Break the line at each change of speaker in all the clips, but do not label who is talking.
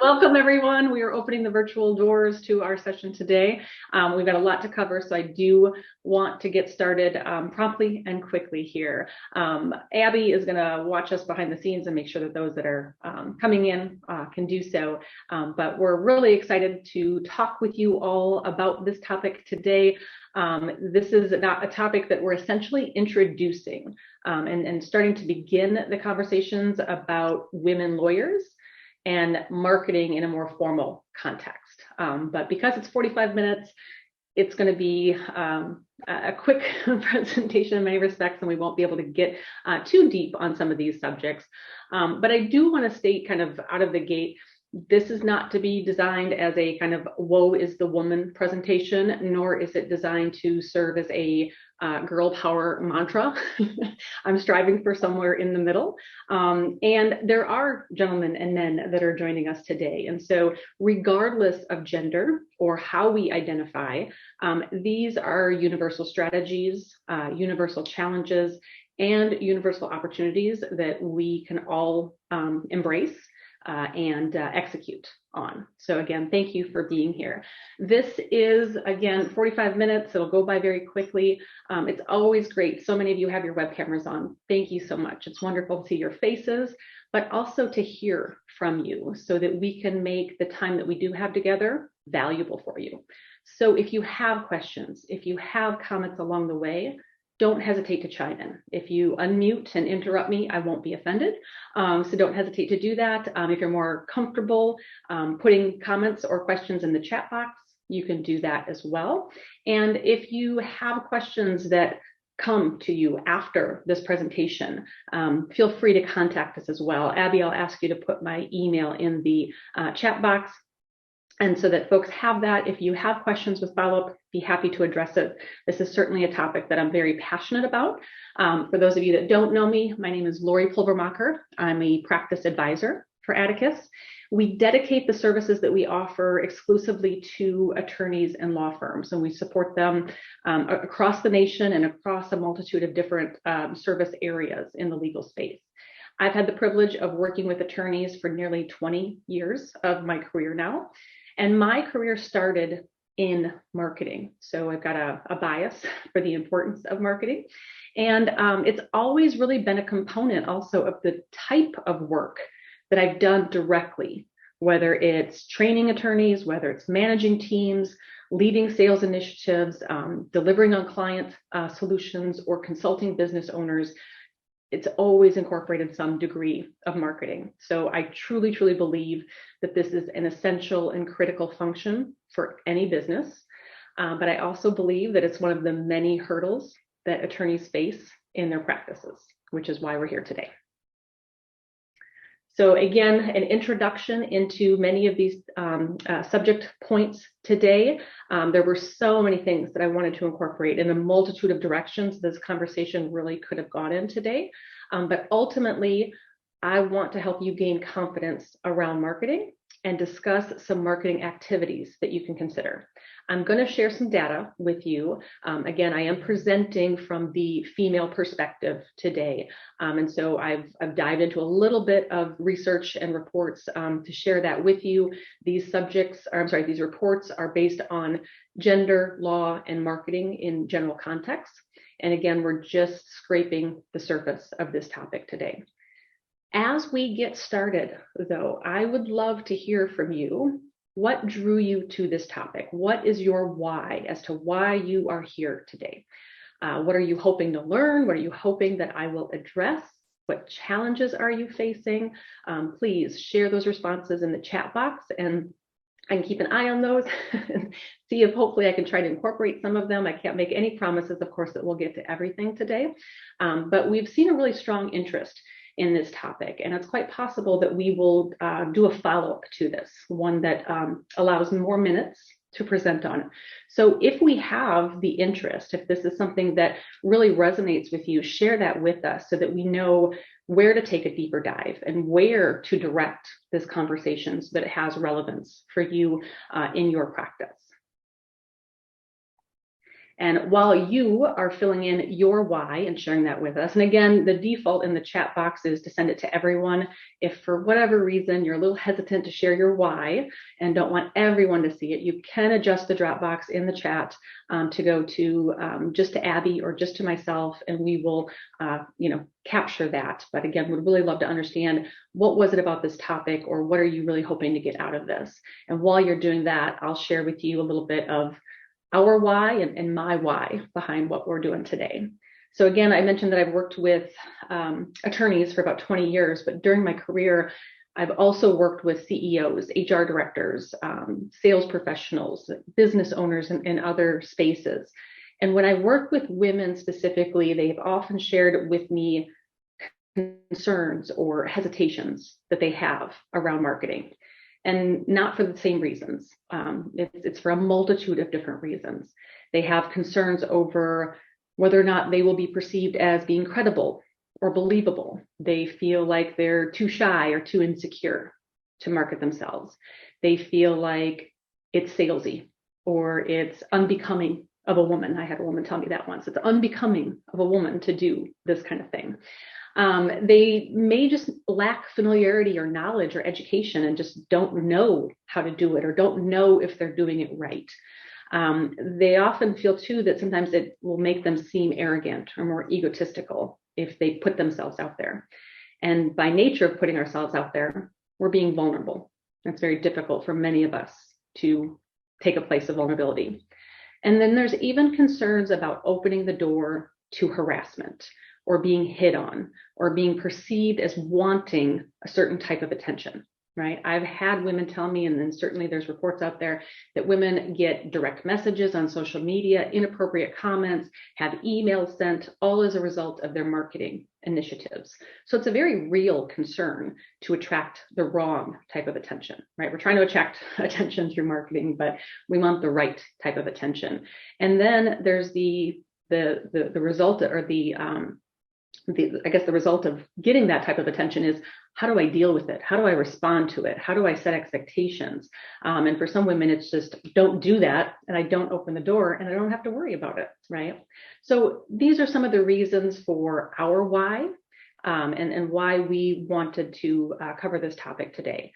Welcome, everyone. We are opening the virtual doors to our session today. We've got a lot to cover, so I do want to get started promptly and quickly here. Abby is going to watch us behind the scenes and make sure that those that are coming in can do so. But we're really excited to talk with you all about this topic today. This is not a topic that we're essentially introducing and starting to begin the conversations about women lawyers and marketing in a more formal context. But because it's 45 minutes, it's going to be a quick presentation in many respects, and we won't be able to get too deep on some of these subjects. But I do want to state kind of out of the gate, this is not to be designed as a kind of woe is the woman presentation, nor is it designed to serve as a girl power mantra. I'm striving for somewhere in the middle. And there are gentlemen and men that are joining us today. And so regardless of gender or how we identify, these are universal strategies, universal challenges, and universal opportunities that we can all embrace and execute on. So again, thank you for being here. This is, again, 45 minutes. It'll go by very quickly. It's always great. So many of you have your web cameras on. Thank you so much. It's wonderful to see your faces, but also to hear from you so that we can make the time that we do have together valuable for you. So if you have questions, if you have comments along the way, don't hesitate to chime in. If you unmute and interrupt me, I won't be offended. So don't hesitate to do that. If you're more comfortable putting comments or questions in the chat box, you can do that as well. And if you have questions that come to you after this presentation, feel free to contact us as well. Abby, I'll ask you to put my email in the chat box. And so that folks have that. If you have questions with follow-up, be happy to address it. This is certainly a topic that I'm very passionate about. For those of you that don't know me, my name is Lori PULVERMACHER. I'm a practice advisor for Atticus. We dedicate the services that we offer exclusively to attorneys and law firms, and we support them across the nation and across a multitude of different service areas in the legal space. I've had the privilege of working with attorneys for nearly 20 years of my career now. And my career started in marketing. So I've got a bias for the importance of marketing. And it's always really been a component also of the type of work that I've done directly, whether it's training attorneys, whether it's managing teams, leading sales initiatives, delivering on client solutions, or consulting business owners. It's always incorporated some degree of marketing. So I truly, truly believe that this is an essential and critical function for any business. But I also believe that it's one of the many hurdles that attorneys face in their practices, which is why we're here today. So again, an introduction into many of these subject points today. There were so many things that I wanted to incorporate in a multitude of directions this conversation really could have gone in today. But ultimately, I want to help you gain confidence around marketing and discuss some marketing activities that you can consider. I'm going to share some data with you. Again, I am presenting from the female perspective today. And so I've dived into a little bit of research and reports to share that with you. These reports are based on gender, law, and marketing in general context. And again, we're just scraping the surface of this topic today. As we get started, though, I would love to hear from you. What drew you to this topic? What is your why as to why you are here today? What are you hoping to learn? What are you hoping that I will address? What challenges are you facing? Please share those responses in the chat box, and I can keep an eye on those and see if hopefully I can try to incorporate some of them. I can't make any promises, of course, that we'll get to everything today, but we've seen a really strong interest in this topic. And it's quite possible that we will do a follow-up to this, one that allows more minutes to present on. So if we have the interest, if this is something that really resonates with you, share that with us so that we know where to take a deeper dive and where to direct this conversation so that it has relevance for you in your practice. And while you are filling in your why and sharing that with us, and again, the default in the chat box is to send it to everyone. If for whatever reason you're a little hesitant to share your why and don't want everyone to see it, you can adjust the drop box in the chat to go to just to Abby or just to myself, and we will, capture that. But again, would really love to understand, what was it about this topic, or what are you really hoping to get out of this? And while you're doing that, I'll share with you a little bit of our why and my why behind what we're doing today. So again, I mentioned that I've worked with attorneys for about 20 years, but during my career, I've also worked with CEOs, HR directors, sales professionals, business owners in other spaces. And when I work with women specifically, they've often shared with me concerns or hesitations that they have around marketing. And not for the same reasons. It's for a multitude of different reasons. They have concerns over whether or not they will be perceived as being credible or believable. They feel like they're too shy or too insecure to market themselves. They feel like it's salesy or it's unbecoming of a woman. I had a woman tell me that once. It's unbecoming of a woman to do this kind of thing. They may just lack familiarity or knowledge or education and just don't know how to do it, or don't know if they're doing it right. They often feel too that sometimes it will make them seem arrogant or more egotistical if they put themselves out there. And by nature of putting ourselves out there, we're being vulnerable. It's very difficult for many of us to take a place of vulnerability. And then there's even concerns about opening the door to harassment, or being hit on, or being perceived as wanting a certain type of attention, right? I've had women tell me, and then certainly there's reports out there, that women get direct messages on social media, inappropriate comments, have emails sent, all as a result of their marketing initiatives. So it's a very real concern to attract the wrong type of attention, right? We're trying to attract attention through marketing, but we want the right type of attention. And then there's the result, or the result of getting that type of attention is, how do I deal with it? How do I respond to it? How do I set expectations? And for some women, it's just, don't do that, and I don't open the door, and I don't have to worry about it, right? So these are some of the reasons for our why, and why we wanted to cover this topic today.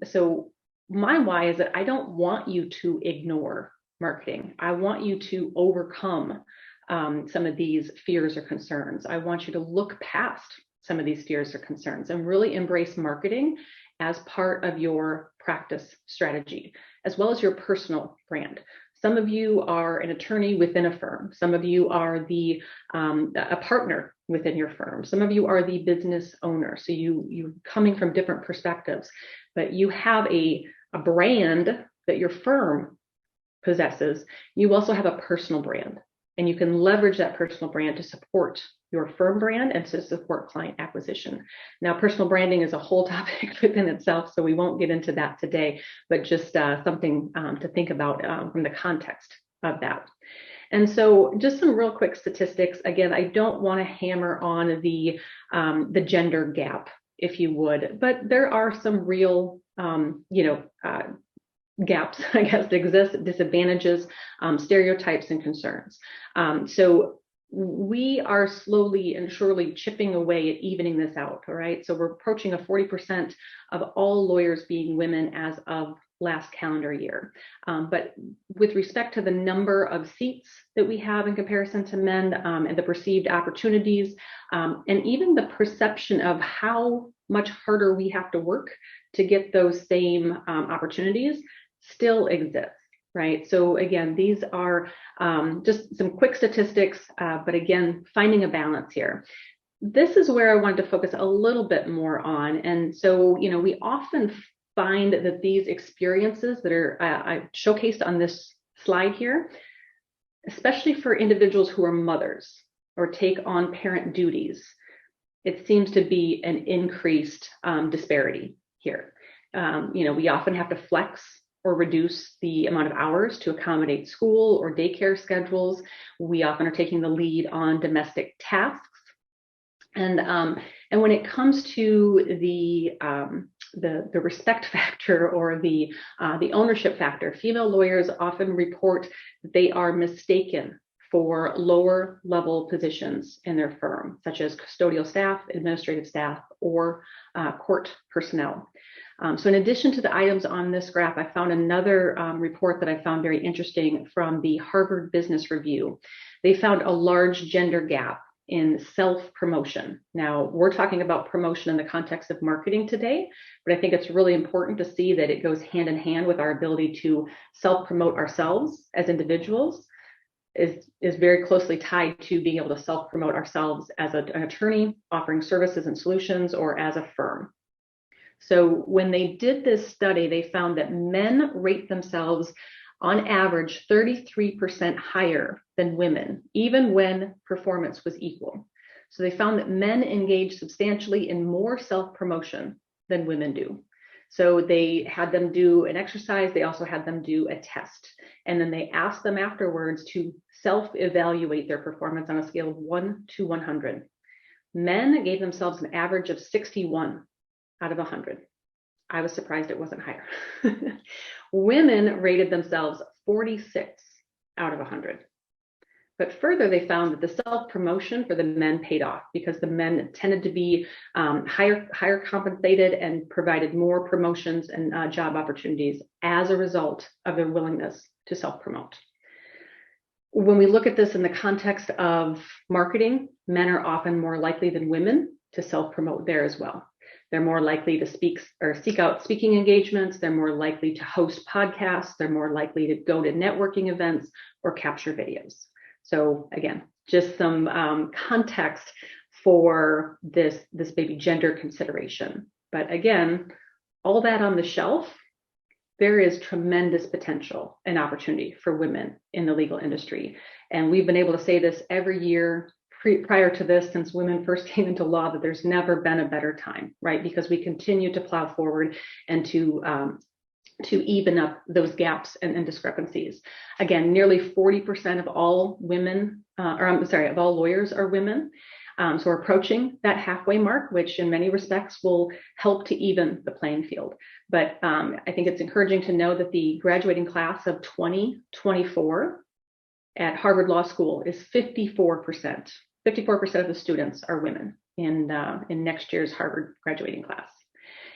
So my why is that I don't want you to ignore marketing. I want you to overcome some of these fears or concerns. I want you to look past some of these fears or concerns and really embrace marketing as part of your practice strategy, as well as your personal brand. Some of you are an attorney within a firm. Some of you are a partner within your firm. Some of you are the business owner. So you're coming from different perspectives, but you have a brand that your firm possesses. You also have a personal brand. And you can leverage that personal brand to support your firm brand and to support client acquisition. Now, personal branding is a whole topic within itself, so we won't get into that today, but just something to think about from the context of that. And so just some real quick statistics. Again, I don't want to hammer on the gender gap, if you would, but there are some real, gaps, I guess, that exist, disadvantages, stereotypes, and concerns. So we are slowly and surely chipping away at evening this out, all right? So we're approaching a 40% of all lawyers being women as of last calendar year. But with respect to the number of seats that we have in comparison to men, and the perceived opportunities, and even the perception of how much harder we have to work to get those same opportunities, still exists, right? So again, these are just some quick statistics, but again, finding a balance here. This is where I wanted to focus a little bit more on. And so, we often find that these experiences that are showcased on this slide here, especially for individuals who are mothers or take on parent duties, it seems to be an increased disparity here. We often have to flex or reduce the amount of hours to accommodate school or daycare schedules. We often are taking the lead on domestic tasks. And when it comes to the the respect factor or the ownership factor. Female lawyers often report that they are mistaken for lower level positions in their firm, such as custodial staff, administrative staff, or court personnel. So in addition to the items on this graph, I found another report that I found very interesting from the Harvard Business Review. They found a large gender gap in self-promotion. Now, we're talking about promotion in the context of marketing today, but I think it's really important to see that it goes hand in hand with our ability to self-promote ourselves as individuals. Is very closely tied to being able to self-promote ourselves as an attorney offering services and solutions, or as a firm. So when they did this study, they found that men rate themselves on average 33% higher than women, even when performance was equal. So they found that men engage substantially in more self-promotion than women do. So they had them do an exercise. They also had them do a test. And then they asked them afterwards to self-evaluate their performance on a scale of 1 to 100. Men gave themselves an average of 61 out of 100. I was surprised it wasn't higher. Women rated themselves 46 out of 100. But further, they found that the self-promotion for the men paid off, because the men tended to be higher compensated and provided more promotions and job opportunities as a result of their willingness to self-promote. When we look at this in the context of marketing, men are often more likely than women to self-promote there as well. They're more likely to seek out speaking engagements. They're more likely to host podcasts. They're more likely to go to networking events or capture videos. So again, just some context for this maybe gender consideration. But again, all that on the shelf, there is tremendous potential and opportunity for women in the legal industry. And we've been able to say this every year prior to this, since women first came into law, that there's never been a better time, right? Because we continue to plow forward and to even up those gaps and discrepancies. Again, nearly 40% of all women, of all lawyers are women. So we're approaching that halfway mark, which in many respects will help to even the playing field. But I think it's encouraging to know that the graduating class of 2024 at Harvard Law School is 54%. 54% of the students are women in next year's Harvard graduating class.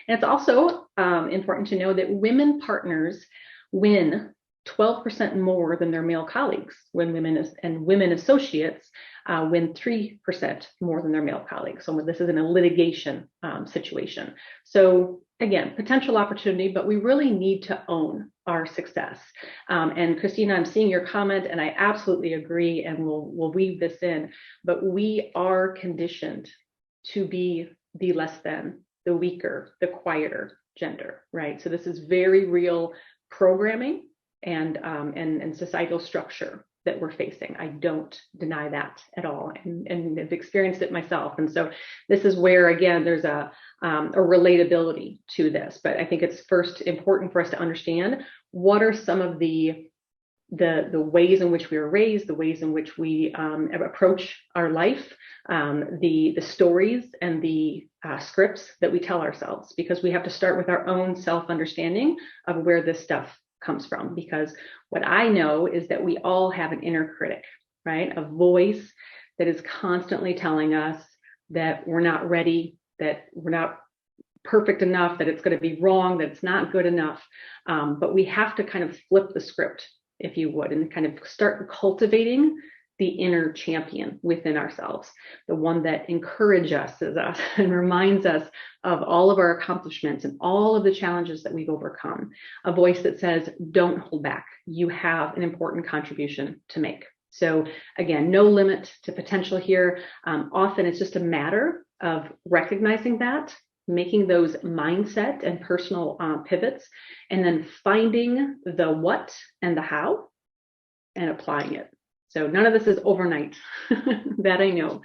And it's also important to know that women partners win 12% more than their male colleagues, when women associates win 3% more than their male colleagues. So this is in a litigation situation. So again, potential opportunity, but we really need to own our success. And Christina, I'm seeing your comment, and I absolutely agree, and we'll weave this in, but we are conditioned to be the less than, the weaker, the quieter gender, right? So this is very real programming and societal structure that we're facing. I don't deny that at all, and have experienced it myself. And so this is where, again, there's a relatability to this. But I think it's first important for us to understand what are some of the ways in which we were raised, the ways in which we approach our life, the stories and the scripts that we tell ourselves, because we have to start with our own self-understanding of where this stuff comes from. Because what I know is that we all have an inner critic, right? A voice that is constantly telling us that we're not ready, that we're not perfect enough, that it's going to be wrong, that it's not good enough. But we have to kind of flip the script, if you would, and kind of start cultivating the inner champion within ourselves, the one that encourages us and reminds us of all of our accomplishments and all of the challenges that we've overcome. A voice that says, don't hold back. You have an important contribution to make. So again, no limit to potential here. Often it's just a matter of recognizing that, making those mindset and personal pivots, and then finding the what and the how and applying it. So none of this is overnight, that I know.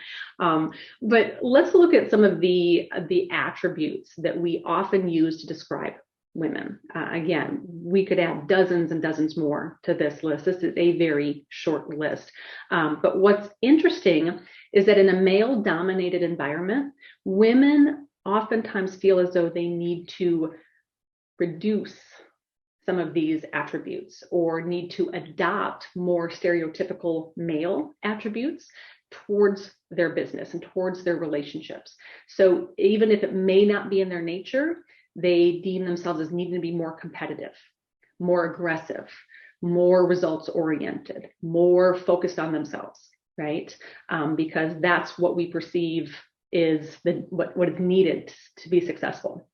But let's look at some of the attributes that we often use to describe women. Again, we could add dozens and dozens more to this list. This is a very short list. But what's interesting is that in a male-dominated environment, women oftentimes feel as though they need to reduce some of these attributes or need to adopt more stereotypical male attributes towards their business and towards their relationships. So even if it may not be in their nature, they deem themselves as needing to be more competitive, more aggressive, more results oriented, more focused on themselves, right? Because that's what we perceive is what is needed to be successful.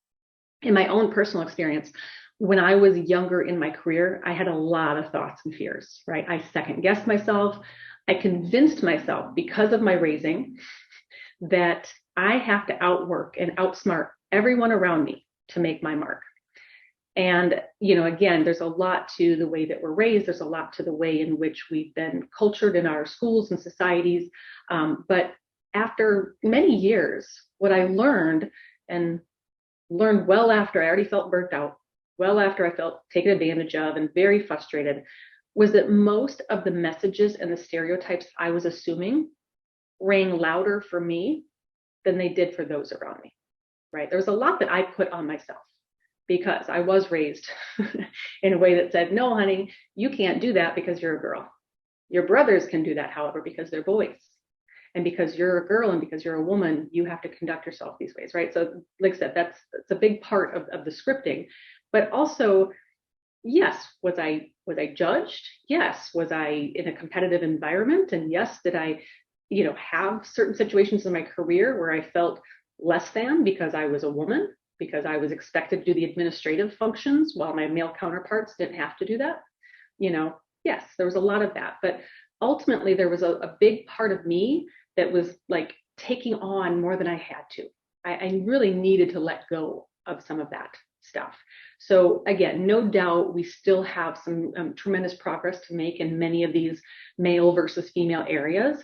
In my own personal experience, when I was younger in my career, I had a lot of thoughts and fears, right? I second guessed myself. I convinced myself because of my raising that I have to outwork and outsmart everyone around me to make my mark. And, again, there's a lot to the way that we're raised. There's a lot to the way in which we've been cultured in our schools and societies. But after many years, what I learned, and learned well after I already felt burnt out, well after I felt taken advantage of and very frustrated, was that most of the messages and the stereotypes I was assuming rang louder for me than they did for those around me, right? There was a lot that I put on myself because I was raised in a way that said, no, honey, you can't do that because you're a girl. Your brothers can do that, however, because they're boys. And because you're a girl and because you're a woman, you have to conduct yourself these ways, right? So like I said, that's a big part of the scripting. But also, yes, was I judged? Yes. Was I in a competitive environment? And yes, did I, have certain situations in my career where I felt less than because I was a woman, because I was expected to do the administrative functions while my male counterparts didn't have to do that? Yes, there was a lot of that. But ultimately, there was a big part of me that was like taking on more than I had to. I really needed to let go of some of that stuff. So again, no doubt we still have some tremendous progress to make in many of these male versus female areas,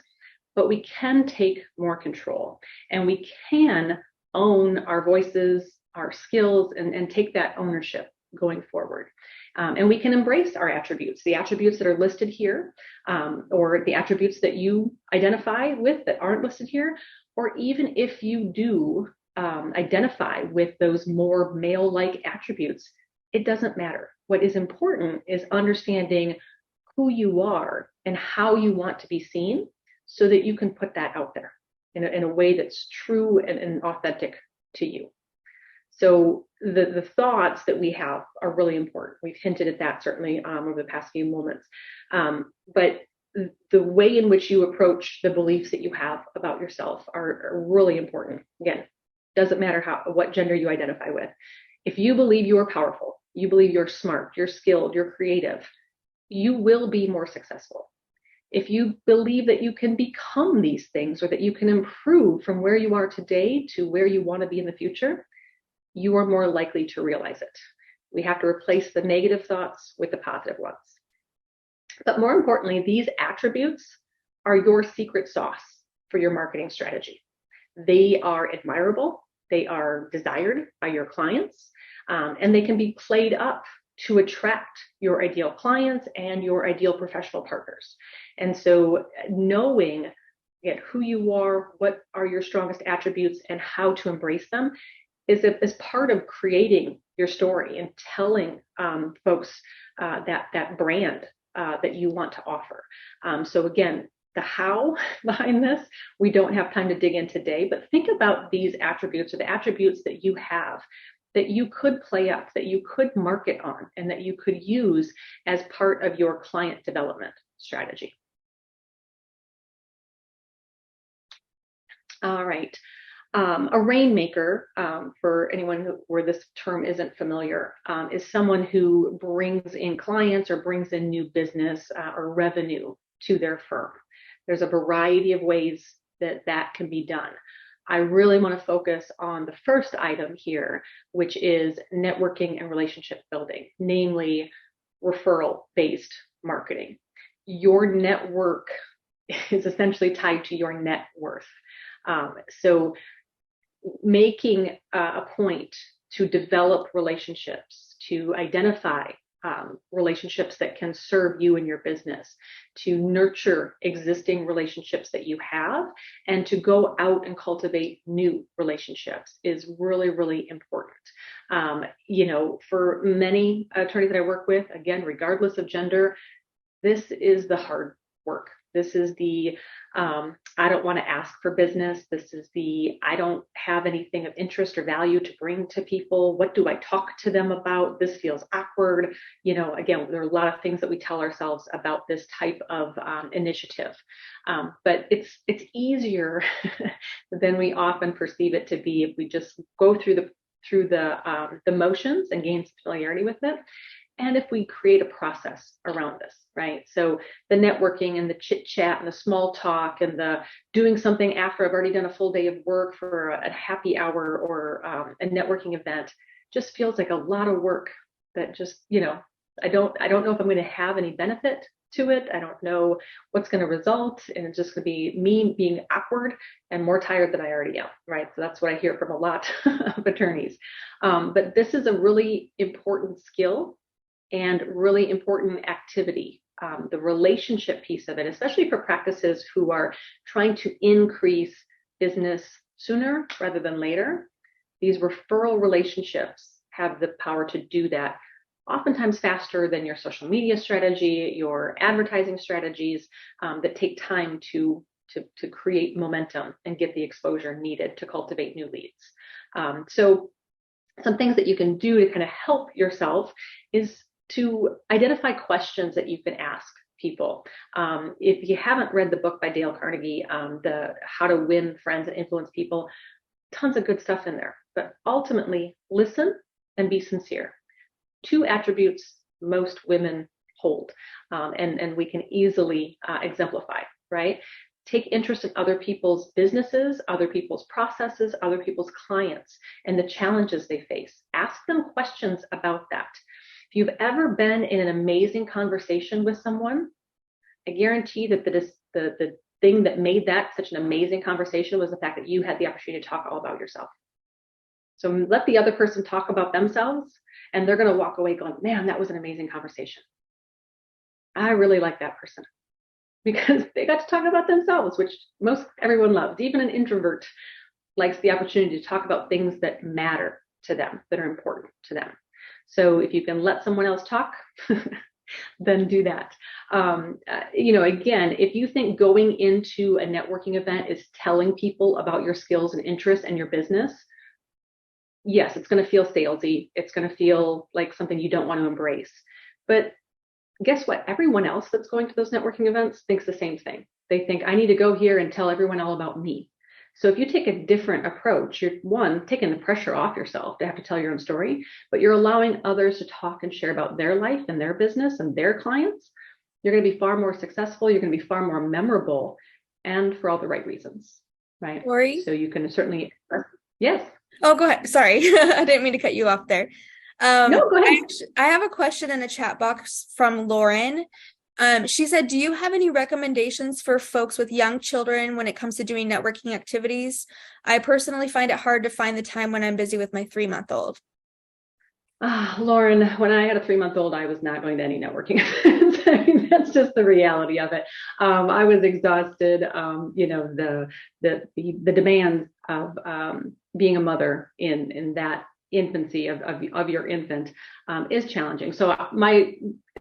but we can take more control and we can own our voices, our skills, and take that ownership going forward. And we can embrace our attributes, the attributes that are listed here, or the attributes that you identify with that aren't listed here, or even if you do identify with those more male-like attributes, it doesn't matter. What is important is understanding who you are and how you want to be seen so that you can put that out there in a way that's true and authentic to you. So the thoughts that we have are really important. We've hinted at that certainly over the past few moments. But the way in which you approach the beliefs that you have about yourself are really important. Again, doesn't matter what gender you identify with. If you believe you are powerful, you believe you're smart, you're skilled, you're creative, you will be more successful. If you believe that you can become these things or that you can improve from where you are today to where you want to be in the future, you are more likely to realize it. We have to replace the negative thoughts with the positive ones. But more importantly, these attributes are your secret sauce for your marketing strategy. They are admirable, they are desired by your clients, and they can be played up to attract your ideal clients and your ideal professional partners. And so knowing who you are, what are your strongest attributes, and how to embrace them is part of creating your story and telling folks that brand that you want to offer. So again, the how behind this, we don't have time to dig in today, but think about these attributes or the attributes that you have that you could play up, that you could market on, and that you could use as part of your client development strategy. All right. A rainmaker, for anyone where this term isn't familiar, is someone who brings in clients or brings in new business or revenue to their firm. There's a variety of ways that can be done. I really want to focus on the first item here, which is networking and relationship building, namely referral-based marketing. Your network is essentially tied to your net worth. So making a point to develop relationships, to identify relationships that can serve you and your business, to nurture existing relationships that you have, and to go out and cultivate new relationships is really, really important. For many attorneys that I work with, again, regardless of gender, this is the hard work. This is the, I don't want to ask for business. This is the, I don't have anything of interest or value to bring to people. What do I talk to them about? This feels awkward. Again, there are a lot of things that we tell ourselves about this type of initiative. But it's easier than we often perceive it to be if we just go through the motions and gain familiarity with it. And if we create a process around this, right? So the networking and the chit chat and the small talk and the doing something after I've already done a full day of work for a happy hour or a networking event just feels like a lot of work that just, I don't know if I'm going to have any benefit to it. I don't know what's going to result, and it's just going to be me being awkward and more tired than I already am, right? So that's what I hear from a lot of attorneys. But this is a really important skill and really important activity. The relationship piece of it, especially for practices who are trying to increase business sooner rather than later. These referral relationships have the power to do that oftentimes faster than your social media strategy, your advertising strategies that take time to create momentum and get the exposure needed to cultivate new leads. So some things that you can do to kind of help yourself is to identify questions that you can ask people. If you haven't read the book by Dale Carnegie, the How to Win Friends and Influence People, tons of good stuff in there. But ultimately, listen and be sincere. Two attributes most women hold, and we can easily exemplify, right? Take interest in other people's businesses, other people's processes, other people's clients, and the challenges they face. Ask them questions about that. If you've ever been in an amazing conversation with someone, I guarantee that the thing that made that such an amazing conversation was the fact that you had the opportunity to talk all about yourself. So let the other person talk about themselves, and they're going to walk away going, man, that was an amazing conversation. I really like that person because they got to talk about themselves, which everyone loves. Even an introvert likes the opportunity to talk about things that matter to them, that are important to them. So if you can let someone else talk, then do that. Again, if you think going into a networking event is telling people about your skills and interests and your business, yes, it's going to feel salesy. It's going to feel like something you don't want to embrace. But guess what? Everyone else that's going to those networking events thinks the same thing. They think, I need to go here and tell everyone all about me. So if you take a different approach, you're taking the pressure off yourself to have to tell your own story, but you're allowing others to talk and share about their life and their business and their clients. You're going to be far more successful. You're going to be far more memorable, and for all the right reasons, right?
Lori?
So you can certainly, yes.
Oh, go ahead. Sorry. I didn't mean to cut you off there.
No, go ahead.
I have a question in the chat box from Lauren. She said, do you have any recommendations for folks with young children when it comes to doing networking activities? I personally find it hard to find the time when I'm busy with my 3-month-old.
Lauren, when I had a 3-month-old, I was not going to any networking events. I mean, that's just the reality of it. I was exhausted. The demands of being a mother in that infancy of your infant is challenging. So my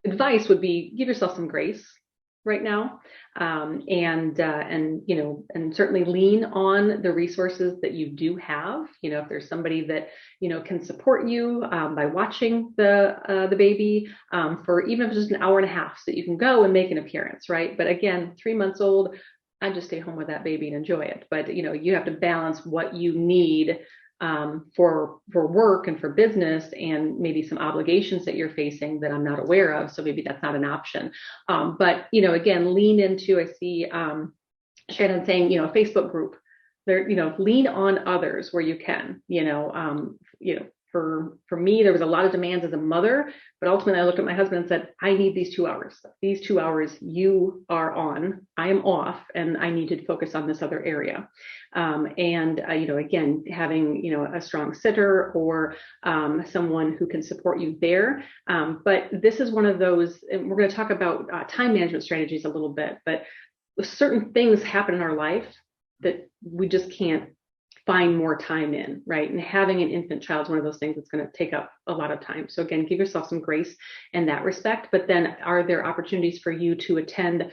advice would be give yourself some grace right now, and certainly lean on the resources that you do have. If there's somebody that can support you by watching the baby for even if it's just an hour and a half, so that you can go and make an appearance, right? But again, 3 months old, I just stay home with that baby and enjoy it. But you have to balance what you need for work and for business, and maybe some obligations that you're facing that I'm not aware of. So maybe that's not an option. But again, lean into, I see Shannon saying, Facebook group there, lean on others where you can, for me, there was a lot of demands as a mother, but ultimately I looked at my husband and said, I need these 2 hours. These 2 hours you are on, I am off, and I need to focus on this other area. Again, having, a strong sitter or someone who can support you there. But this is one of those, and we're going to talk about time management strategies a little bit, but certain things happen in our life that we just can't find more time in, right? And having an infant child is one of those things that's going to take up a lot of time. So again, give yourself some grace in that respect. But then, are there opportunities for you to attend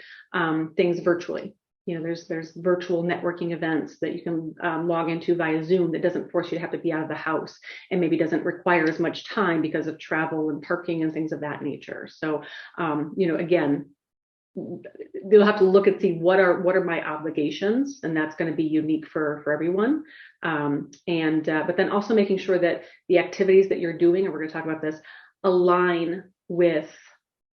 things virtually? There's virtual networking events that you can log into via Zoom that doesn't force you to have to be out of the house and maybe doesn't require as much time because of travel and parking and things of that nature. So, again, they'll have to look and see what are my obligations, and that's going to be unique for everyone. But then also making sure that the activities that you're doing, and we're going to talk about this, align with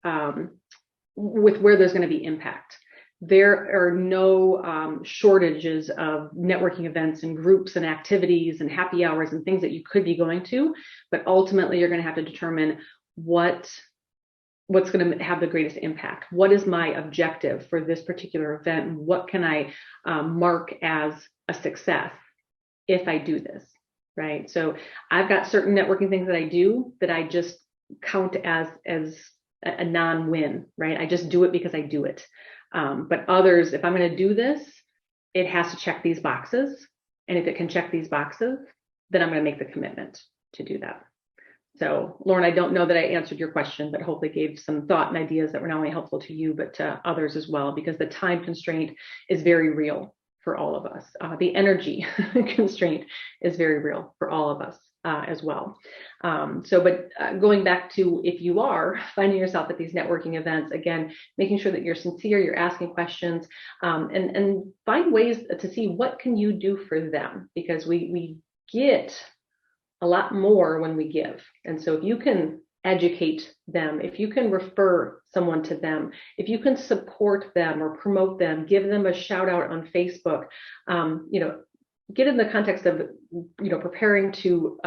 where there's going to be impact. There are no shortages of networking events and groups and activities and happy hours and things that you could be going to, but ultimately you're going to have to determine what's going to have the greatest impact. What is my objective for this particular event? And what can I mark as a success if I do this, right? So I've got certain networking things that I do that I just count as a non-win, right? I just do it because I do it. But others, if I'm going to do this, it has to check these boxes. And if it can check these boxes, then I'm going to make the commitment to do that. So, Lauren, I don't know that I answered your question, but hopefully gave some thought and ideas that were not only helpful to you, but to others as well, because the time constraint is very real for all of us. The energy constraint is very real for all of us as well. But going back to, if you are finding yourself at these networking events, again, making sure that you're sincere, you're asking questions, and find ways to see what can you do for them, because we get a lot more when we give. And so if you can educate them, if you can refer someone to them, if you can support them or promote them, give them a shout out on Facebook, get in the context of, preparing to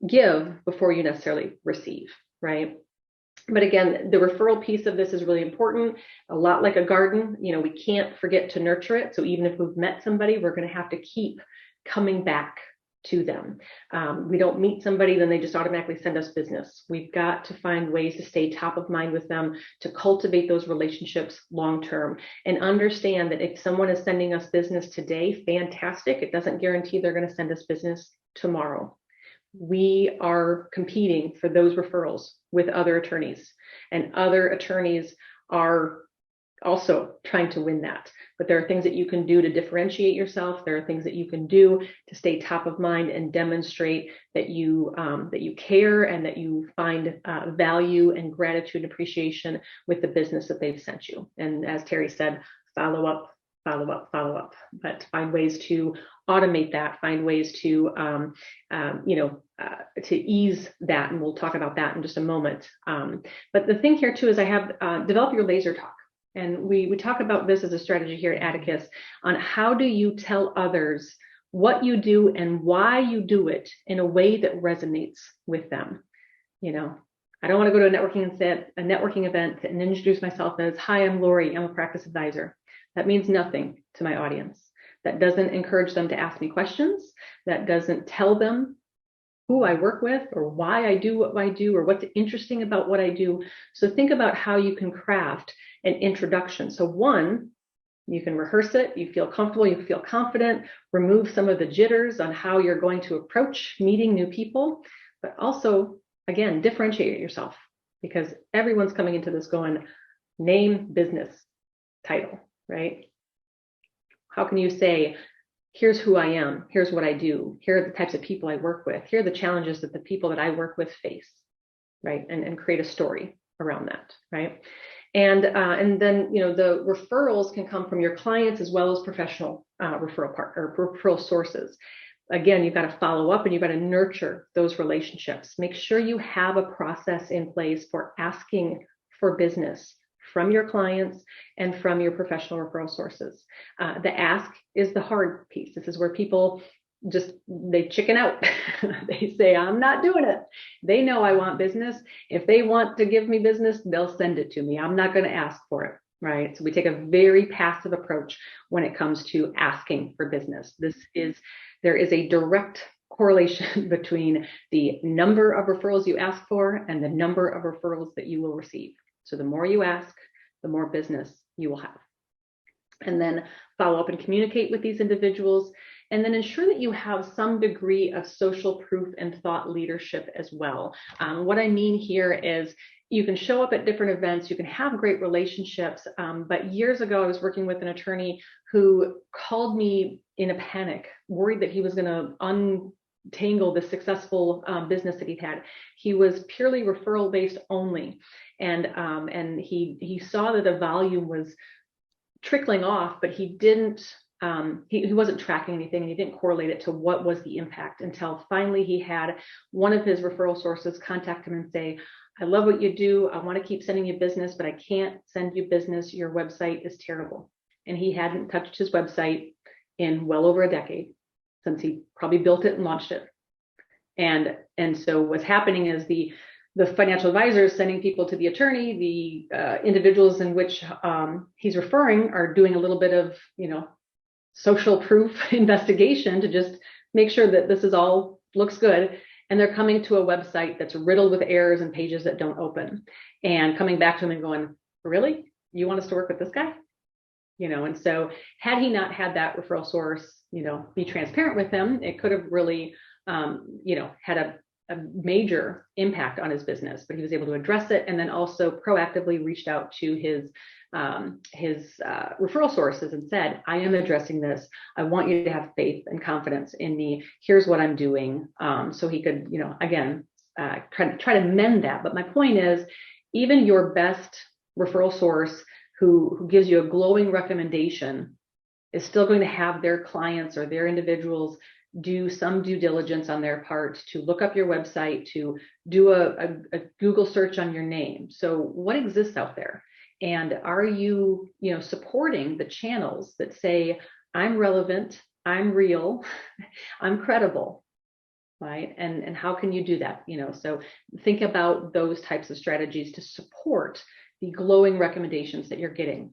give before you necessarily receive, right? But again, the referral piece of this is really important. A lot like a garden, we can't forget to nurture it. So even if we've met somebody, we're going to have to keep coming back to them. We don't meet somebody, then they just automatically send us business. We've got to find ways to stay top of mind with them, to cultivate those relationships long term, and understand that if someone is sending us business today, fantastic. It doesn't guarantee they're going to send us business tomorrow. We are competing for those referrals with other attorneys, and other attorneys are also trying to win that. But there are things that you can do to differentiate yourself. There are things that you can do to stay top of mind and demonstrate that you care and that you find value and gratitude and appreciation with the business that they've sent you. And as Terry said, follow up, but find ways to automate that, find ways to ease that. And we'll talk about that in just a moment. But the thing here too is I have develop your laser talk. And we talk about this as a strategy here at Atticus on how do you tell others what you do and why you do it in a way that resonates with them. I don't want to go to a networking event and introduce myself as, hi, I'm Lori, I'm a practice advisor. That means nothing to my audience. That doesn't encourage them to ask me questions. That doesn't tell them who I work with or why I do what I do or what's interesting about what I do. So think about how you can craft an introduction. So one, you can rehearse it, you feel comfortable, you feel confident, remove some of the jitters on how you're going to approach meeting new people, but also, again, differentiate yourself, because everyone's coming into this going, name, business, title, right? How can you say, here's who I am, here's what I do, here are the types of people I work with, here are the challenges that the people that I work with face, right? And create a story around that, right? And then, the referrals can come from your clients as well as professional referral sources. Again, you've got to follow up and you've got to nurture those relationships. Make sure you have a process in place for asking for business from your clients and from your professional referral sources. The ask is the hard piece. This is where people they chicken out. They say, I'm not doing it. They know I want business. If they want to give me business, they'll send it to me. I'm not going to ask for it, right? So we take a very passive approach when it comes to asking for business. There is a direct correlation between the number of referrals you ask for and the number of referrals that you will receive. So the more you ask, the more business you will have. And then follow up and communicate with these individuals, and then ensure that you have some degree of social proof and thought leadership as well. What I mean here is you can show up at different events, you can have great relationships, but years ago I was working with an attorney who called me in a panic, worried that he was going to untangle the successful business that he'd had. He was purely referral based only, and he saw that the volume was trickling off, but he didn't, he wasn't tracking anything, and he didn't correlate it to what was the impact until finally he had one of his referral sources contact him and say, I love what you do. I want to keep sending you business, but I can't send you business. Your website is terrible. And he hadn't touched his website in well over a decade, since he probably built it and launched it. And so what's happening is the financial advisors sending people to the attorney, the individuals in which he's referring are doing a little bit of, social proof investigation to just make sure that this is all looks good. And they're coming to a website that's riddled with errors and pages that don't open, and coming back to him and going, really? You want us to work with this guy? And so had he not had that referral source, be transparent with him, it could have really, had a major impact on his business, but he was able to address it, and then also proactively reached out to his referral sources and said, I am addressing this. I want you to have faith and confidence in me. Here's what I'm doing. So he could, again, try to mend that. But my point is, even your best referral source who gives you a glowing recommendation is still going to have their clients or their individuals do some due diligence on their part to look up your website, to do a Google search on your name. So what exists out there? And are you, supporting the channels that say, I'm relevant, I'm real, I'm credible, right? And how can you do that? So think about those types of strategies to support the glowing recommendations that you're getting.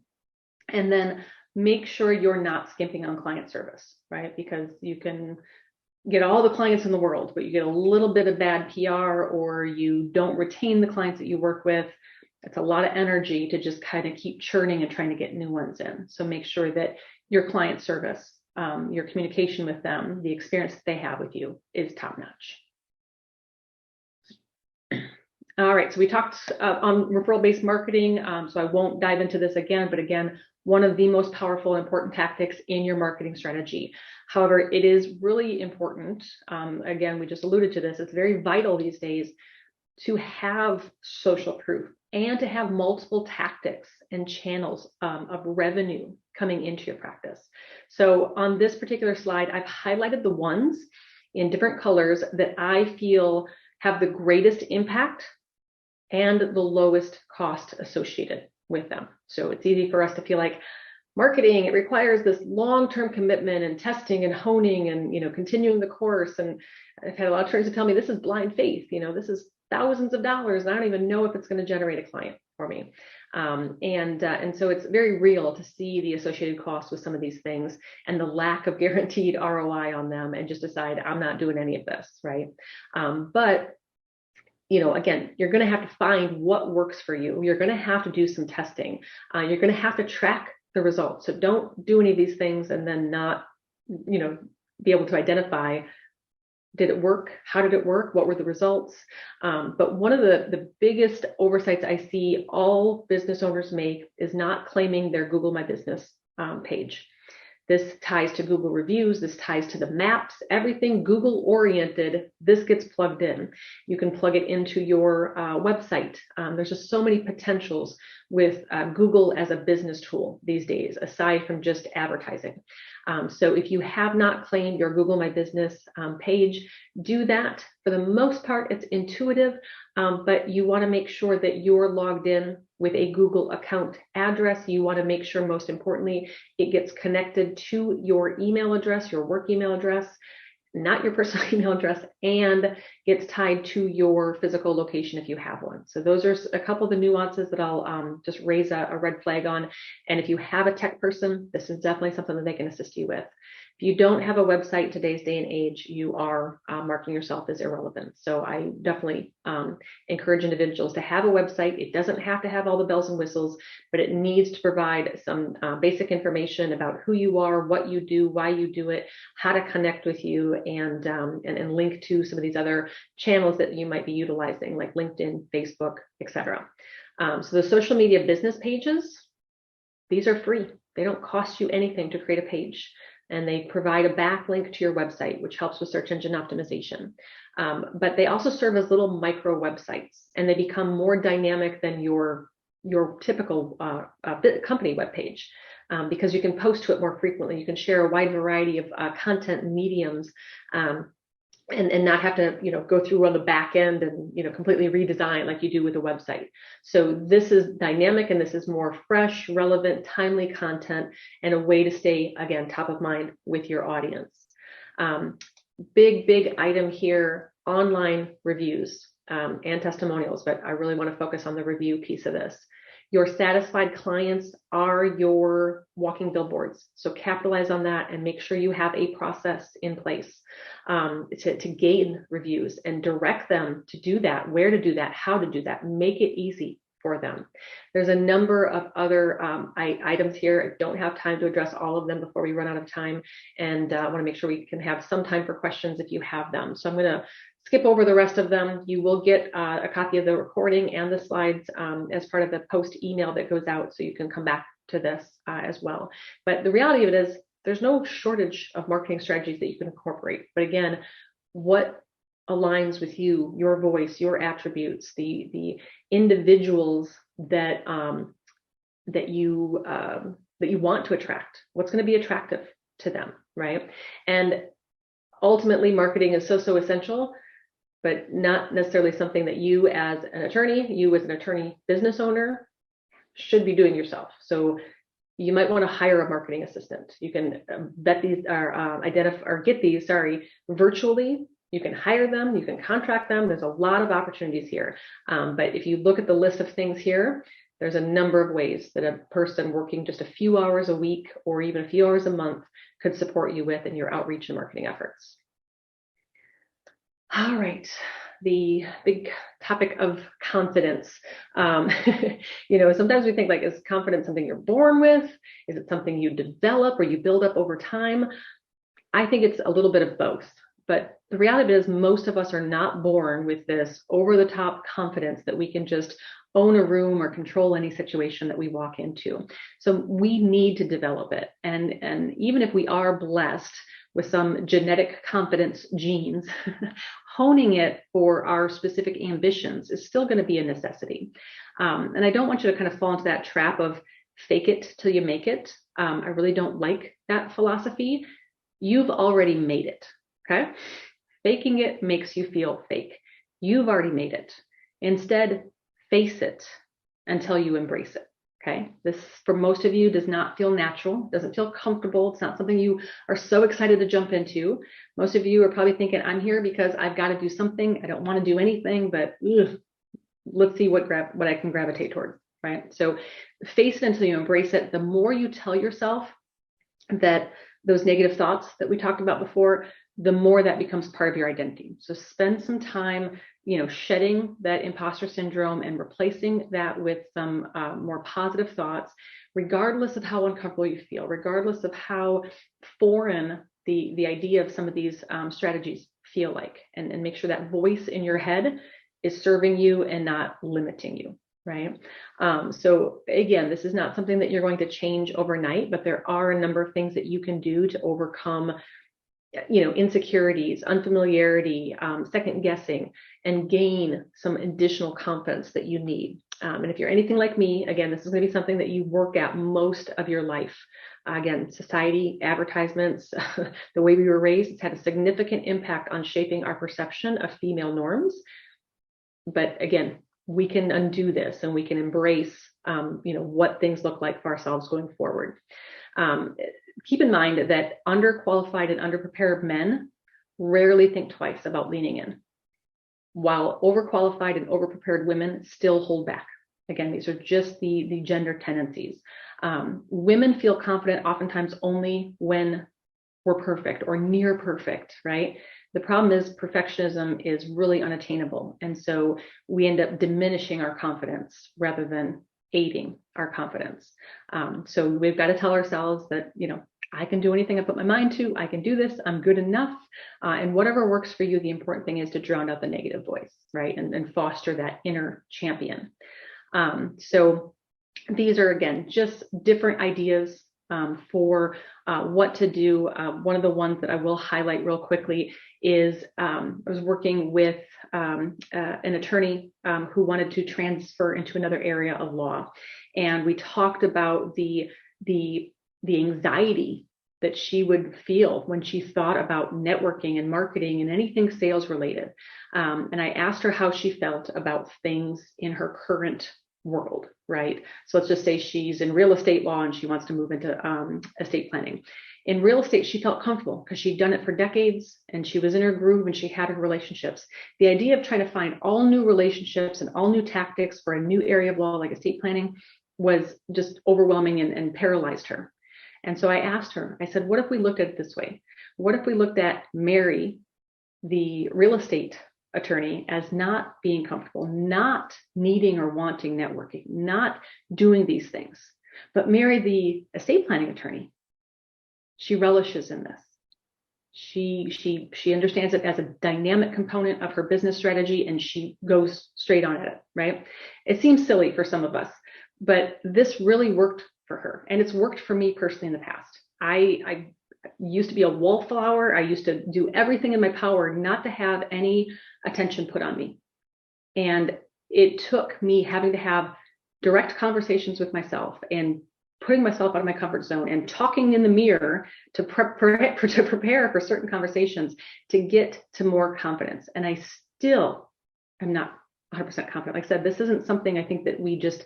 And then make sure you're not skimping on client service, right? Because you can get all the clients in the world, but you get a little bit of bad PR, or you don't retain the clients that you work with. It's a lot of energy to just kind of keep churning and trying to get new ones in. So make sure that your client service, your communication with them, the experience that they have with you is top notch. All right, so we talked on referral-based marketing, so I won't dive into this again, but again, one of the most powerful and important tactics in your marketing strategy. However, it is really important, again, we just alluded to this, it's very vital these days to have social proof and to have multiple tactics and channels of revenue coming into your practice. So on this particular slide, I've highlighted the ones in different colors that I feel have the greatest impact and the lowest cost associated with them. So it's easy for us to feel like marketing, it requires this long-term commitment and testing and honing and, continuing the course. And I've had a lot of trainers tell me this is blind faith, this is thousands of dollars, and I don't even know if it's going to generate a client for me. And so it's very real to see the associated costs with some of these things and the lack of guaranteed ROI on them, and just decide I'm not doing any of this, right? But again, you're going to have to find what works for you. You're going to have to do some testing. You're going to have to track the results. So don't do any of these things and then not, be able to identify, did it work? How did it work? What were the results? But one of the biggest oversights I see all business owners make is not claiming their Google My Business page. This ties to Google reviews, this ties to the maps, everything Google oriented, this gets plugged in. You can plug it into your website. There's just so many potentials with Google as a business tool these days, aside from just advertising. So if you have not claimed your Google My Business page, do that. For the most part, it's intuitive, but you want to make sure that you're logged in with a Google account address. You want to make sure, most importantly, it gets connected to your email address, your work email address. not your personal email address, and gets tied to your physical location if you have one. So those are a couple of the nuances that I'll just raise a red flag on. And if you have a tech person, this is definitely something that they can assist you with. If you don't have a website in today's day and age, you are marking yourself as irrelevant. So I definitely encourage individuals to have a website. It doesn't have to have all the bells and whistles, but it needs to provide some basic information about who you are, what you do, why you do it, how to connect with you, and link to some of these other channels that you might be utilizing, like LinkedIn, Facebook, etc. So the social media business pages, these are free. They don't cost you anything to create a page. And they provide a backlink to your website, which helps with search engine optimization. But they also serve as little micro websites, and they become more dynamic than your typical company webpage, because you can post to it more frequently. You can share a wide variety of content mediums, and not have to, go through on the back end and, completely redesign like you do with a website. So this is dynamic, and this is more fresh, relevant, timely content, and a way to stay, again, top of mind with your audience. Big item here, online reviews and testimonials, but I really want to focus on the review piece of this. Your satisfied clients are your walking billboards. So capitalize on that and make sure you have a process in place to gain reviews and direct them to do that, where to do that, how to do that, make it easy for them. There's a number of other items here. I don't have time to address all of them before we run out of time, and I want to make sure we can have some time for questions if you have them. So I'm going to skip over the rest of them. You will get a copy of the recording and the slides as part of the post email that goes out, so you can come back to this as well. But the reality of it is there's no shortage of marketing strategies that you can incorporate. But again, what aligns with you, your voice, your attributes, the individuals that you want to attract, what's going to be attractive to them, right? And ultimately, marketing is so essential, but not necessarily something that you as an attorney business owner should be doing yourself. So you might want to hire a marketing assistant. You can vet these get these virtually. You can hire them, you can contract them. There's a lot of opportunities here. But if you look at the list of things here, there's a number of ways that a person working just a few hours a week or even a few hours a month could support you with in your outreach and marketing efforts. All right, the big topic of confidence. Sometimes we think, like, is confidence something you're born with? Is it something you develop or you build up over time? I think it's a little bit of both. But the reality is most of us are not born with this over-the-top confidence that we can just own a room or control any situation that we walk into. So we need to develop it. And even if we are blessed with some genetic confidence genes, honing it for our specific ambitions is still going to be a necessity. And I don't want you to kind of fall into that trap of fake it till you make it. I really don't like that philosophy. You've already made it. Okay. Faking it makes you feel fake. You've already made it. Instead, face it until you embrace it. Okay. This, for most of you, does not feel natural, doesn't feel comfortable. It's not something you are so excited to jump into. Most of you are probably thinking, I'm here because I've got to do something. I don't want to do anything, but let's see what I can gravitate towards. Right. So face it until you embrace it. The more you tell yourself that those negative thoughts that we talked about before, the more that becomes part of your identity. So spend some time, shedding that imposter syndrome and replacing that with some more positive thoughts, regardless of how uncomfortable you feel, regardless of how foreign the idea of some of these strategies feel like, and make sure that voice in your head is serving you and not limiting you. Right. So again, this is not something that you're going to change overnight, but there are a number of things that you can do to overcome insecurities, unfamiliarity, second guessing, and gain some additional confidence that you need. And if you're anything like me, again, this is going to be something that you work at most of your life. Again, society, advertisements, the way we were raised, it's had a significant impact on shaping our perception of female norms. But again, we can undo this and we can embrace, what things look like for ourselves going forward. Keep in mind that underqualified and underprepared men rarely think twice about leaning in, while overqualified and overprepared women still hold back. Again, these are just the gender tendencies. Women feel confident oftentimes only when we're perfect or near perfect, right? The problem is perfectionism is really unattainable. And so we end up diminishing our confidence rather than aiding our confidence. So we've got to tell ourselves that, I can do anything I put my mind to. I can do this. I'm good enough. And whatever works for you, the important thing is to drown out the negative voice, right? And foster that inner champion. So these are, again, just different ideas for what to do. One of the ones that I will highlight real quickly is I was working with an attorney who wanted to transfer into another area of law. And we talked about the anxiety that she would feel when she thought about networking and marketing and anything sales related. And I asked her how she felt about things in her current world, right? So let's just say she's in real estate law and she wants to move into estate planning. In real estate, she felt comfortable because she'd done it for decades and she was in her groove and she had her relationships. The idea of trying to find all new relationships and all new tactics for a new area of law like estate planning was just overwhelming and paralyzed her. And so I asked her, I said, what if we looked at it this way? What if we looked at Mary, the real estate attorney, as not being comfortable, not needing or wanting networking, not doing these things, but Mary, the estate planning attorney, she relishes in this. She understands it as a dynamic component of her business strategy and she goes straight on at it, right? It seems silly for some of us, but this really worked for her. And it's worked for me personally in the past. I used to be a wallflower. I used to do everything in my power not to have any attention put on me. And it took me having to have direct conversations with myself and putting myself out of my comfort zone and talking in the mirror to prepare for certain conversations to get to more confidence. And I still am not 100% confident. Like I said, this isn't something I think that we just,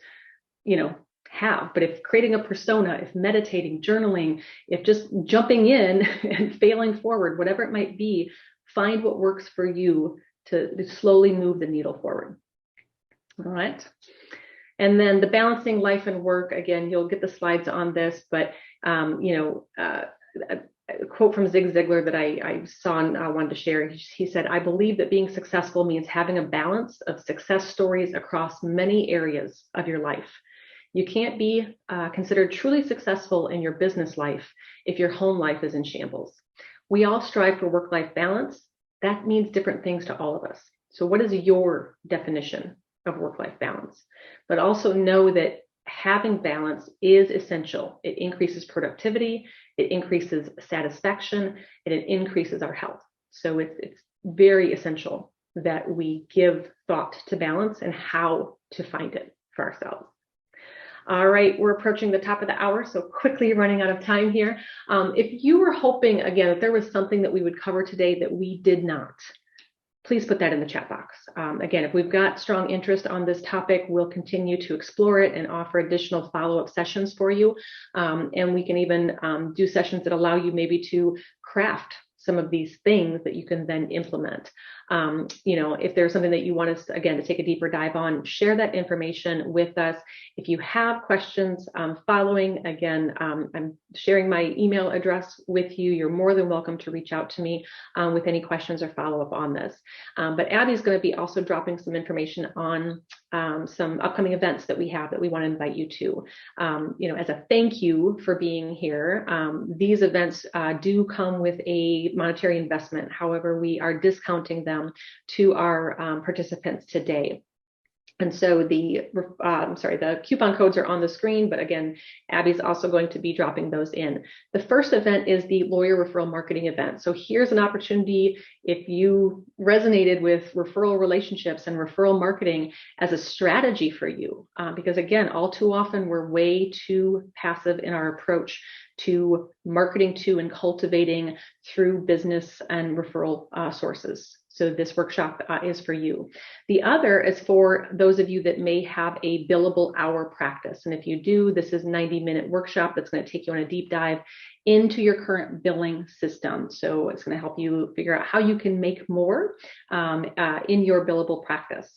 have, but if creating a persona, if meditating, journaling, if just jumping in and failing forward, whatever it might be, find what works for you to slowly move the needle forward. All right. And then the balancing life and work, again, you'll get the slides on this, but, a quote from Zig Ziglar that I saw and I wanted to share. He said, I believe that being successful means having a balance of success stories across many areas of your life. You can't be considered truly successful in your business life if your home life is in shambles. We all strive for work-life balance. That means different things to all of us. So what is your definition of work-life balance? But also know that having balance is essential. It increases productivity, it increases satisfaction, and it increases our health. So it's very essential that we give thought to balance and how to find it for ourselves. All right, we're approaching the top of the hour, so quickly running out of time here. If you were hoping, again, that there was something that we would cover today that we did not, please put that in the chat box. Again, if we've got strong interest on this topic, we'll continue to explore it and offer additional follow-up sessions for you. And we can even do sessions that allow you maybe to craft some of these things that you can then implement. If there's something that you want us, again, to take a deeper dive on, share that information with us. If you have questions following, again, I'm sharing my email address with you. You're more than welcome to reach out to me with any questions or follow-up on this. But Abby's going to be also dropping some information on some upcoming events that we have that we want to invite you to. As a thank you for being here, these events do come with a monetary investment. However, we are discounting them to our participants today. And so the coupon codes are on the screen, but again, Abby's also going to be dropping those in. The first event is the lawyer referral marketing event. So here's an opportunity if you resonated with referral relationships and referral marketing as a strategy for you, because again, all too often we're way too passive in our approach to marketing to and cultivating through business and referral sources. So this workshop is for you. The other is for those of you that may have a billable hour practice. And if you do, this is a 90-minute workshop that's going to take you on a deep dive into your current billing system. So it's going to help you figure out how you can make more in your billable practice.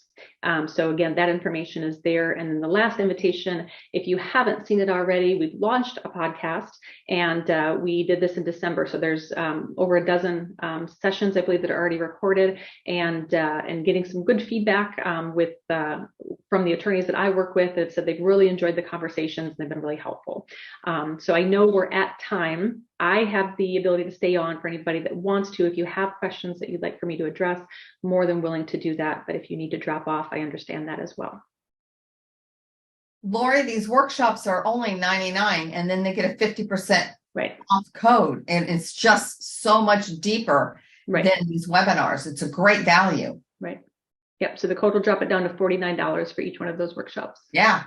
So again, that information is there. And then the last invitation, if you haven't seen it already, we've launched a podcast, and we did this in December. So there's over a dozen sessions, I believe, that are already recorded, and getting some good feedback from the attorneys that I work with that said they've really enjoyed the conversations and they've been really helpful. So I know we're at time. I have the ability to stay on for anybody that wants to. If you have questions that you'd like for me to address, more than willing to do that. But if you need to drop off, I understand that as well.
Lori, these workshops are only $99, and then they get a 50% off code. And it's just so much deeper than these webinars. It's a great value.
Right. Yep. So the code will drop it down to $49 for each one of those workshops.
Yeah.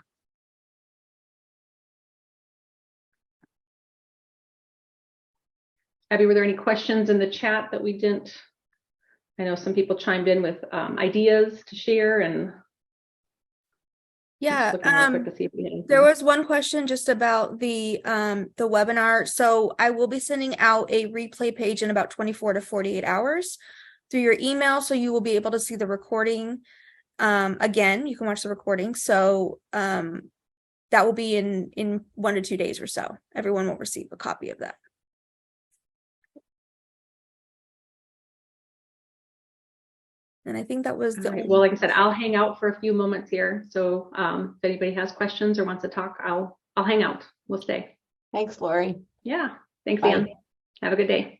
Abby, were there any questions in the chat that we didn't? I know some people chimed in with ideas to share, and
yeah,
to see if we had
there was one question just about the webinar. So I will be sending out a replay page in about 24 to 48 hours through your email, so you will be able to see the recording again. You can watch the recording. So that will be in 1 to 2 days or so. Everyone will receive a copy of that. And I think that was the
only. Well, like I said, I'll hang out for a few moments here. So if anybody has questions or wants to talk, I'll hang out. We'll stay.
Thanks, Lori.
Yeah. Thanks,
Bye.
Ann. Have a good day.